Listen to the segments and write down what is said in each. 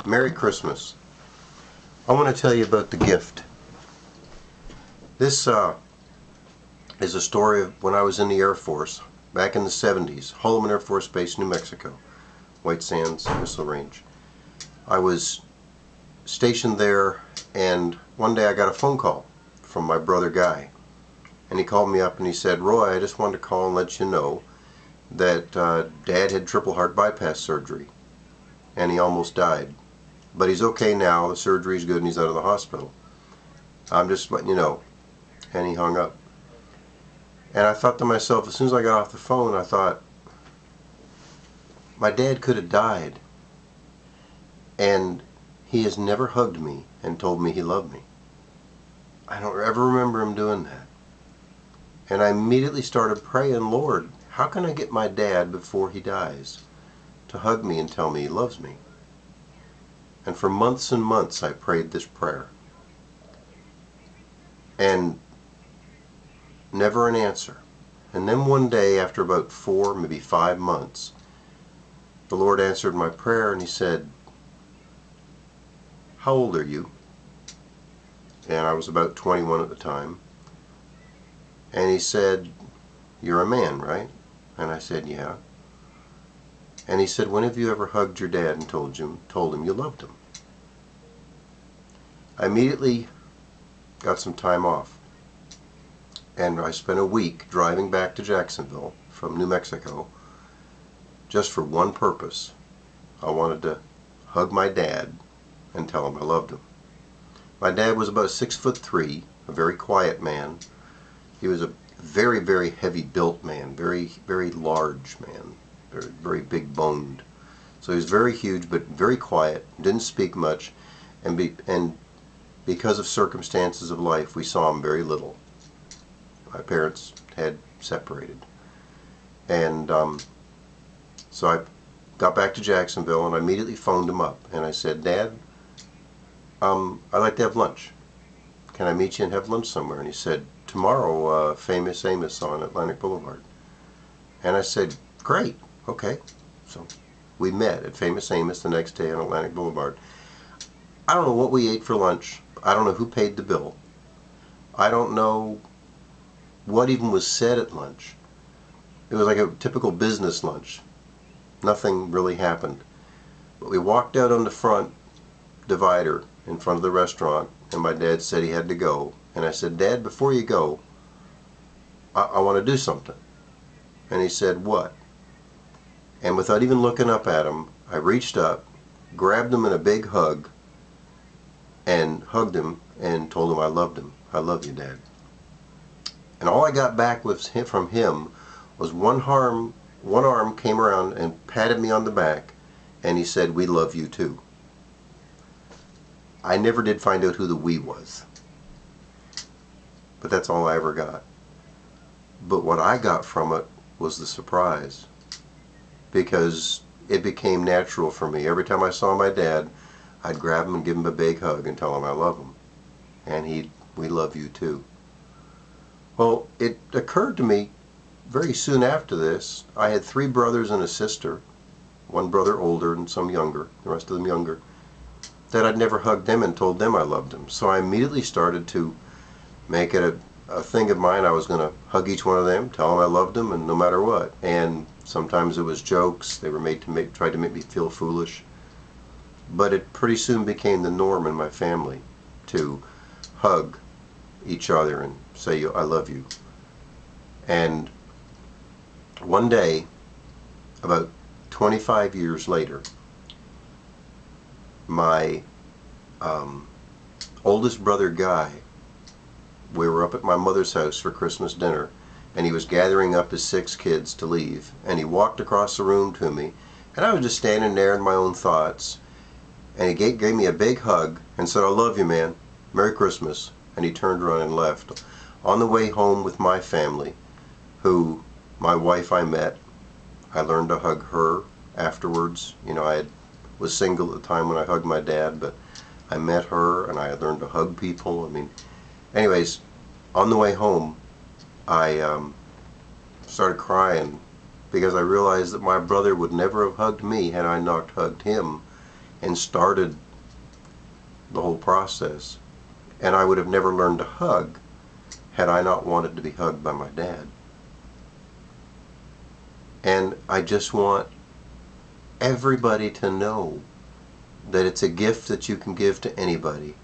Merry Christmas. I want to tell you about the gift. This is a story of when I was in the Air Force back in the 70s, Holloman Air Force Base, New Mexico, White Sands Missile Range. I was stationed there, and one day I got a phone call from my brother Guy, and he called me up and he said, "Roy, I just wanted to call and let you know that Dad had triple heart bypass surgery and he almost died. But he's okay now, the surgery's good and he's out of the hospital. I'm just letting you know." And he hung up. And I thought to myself, as soon as I got off the phone, I thought, my dad could have died, and he has never hugged me and told me he loved me. I don't ever remember him doing that. And I immediately started praying, Lord, how can I get my dad before he dies to hug me and tell me he loves me? And for months and months I prayed this prayer. And never an answer. And then one day, after about 4, maybe 5 months, the Lord answered my prayer and he said, "How old are you?" And I was about 21 at the time. And he said, "You're a man, right?" And I said, "Yeah." And he said, "When have you ever hugged your dad and told him you loved him?" I immediately got some time off, and I spent a week driving back to Jacksonville from New Mexico just for one purpose. I wanted to hug my dad and tell him I loved him. My dad was about 6'3", a very quiet man. He was a very, very heavy built man, very, very large man, very, very big boned. So he was very huge but very quiet, didn't speak much, and because of circumstances of life we saw him very little. My parents had separated. And so I got back to Jacksonville and I immediately phoned him up and I said, "Dad, I'd like to have lunch. Can I meet you and have lunch somewhere?" And he said, "Tomorrow, Famous Amos on Atlantic Boulevard." And I said, "Great, okay." So we met at Famous Amos the next day on Atlantic Boulevard. I don't know what we ate for lunch. I don't know who paid the bill. I don't know what even was said at lunch. It was like a typical business lunch. Nothing really happened. But we walked out on the front divider in front of the restaurant, and my dad said he had to go. And I said, "Dad, before you go, I want to do something." And he said, "What?" And without even looking up at him, I reached up, grabbed him in a big hug, and hugged him and told him I loved him. "I love you, Dad." And all I got back from him was one arm came around and patted me on the back, and he said, "We love you too." I never did find out who the "we" was, but that's all I ever got. But what I got from it was the surprise, because it became natural for me. Every time I saw my dad, I'd grab him and give him a big hug and tell him I love him, and "We love you too." Well, it occurred to me very soon after this, I had 3 brothers and a sister, one brother older and some younger, the rest of them younger, that I'd never hugged them and told them I loved them. So I immediately started to make it a thing of mine. I was going to hug each one of them, tell them I loved them, and no matter what. And sometimes it was jokes. They were tried to make me feel foolish. But it pretty soon became the norm in my family to hug each other and say, "I love you." And one day, about 25 years later, my oldest brother Guy, we were up at my mother's house for Christmas dinner, and he was gathering up his 6 kids to leave, and he walked across the room to me, and I was just standing there in my own thoughts, and he gave me a big hug and said, "I love you, man. Merry Christmas." And he turned around and left. On the way home with my family, who my wife I met, I learned to hug her afterwards. You know, I was single at the time when I hugged my dad, but I met her and I had learned to hug people. I mean, anyways, on the way home, I started crying because I realized that my brother would never have hugged me had I not hugged him, and started the whole process. And I would have never learned to hug had I not wanted to be hugged by my dad. And I just want everybody to know that it's a gift that you can give to anybody.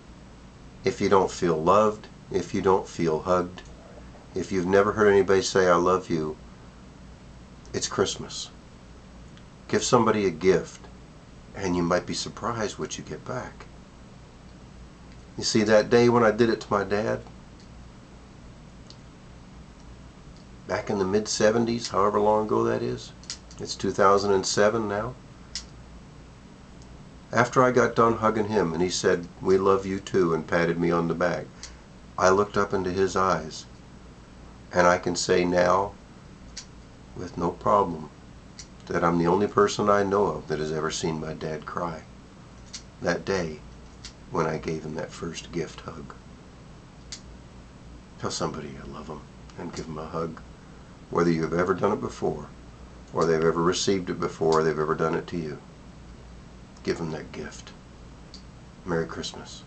If you don't feel loved, if you don't feel hugged, if you've never heard anybody say I love you, it's Christmas. Give somebody a gift and you might be surprised what you get back. You see, that day when I did it to my dad, back in the mid-70s, however long ago that is, it's 2007 now. After I got done hugging him and he said, "We love you too," and patted me on the back, I looked up into his eyes, and I can say now with no problem that I'm the only person I know of that has ever seen my dad cry that day when I gave him that first gift hug. Tell somebody you love them and give them a hug, whether you have ever done it before or they've ever received it before or they've ever done it to you. Give them that gift. Merry Christmas.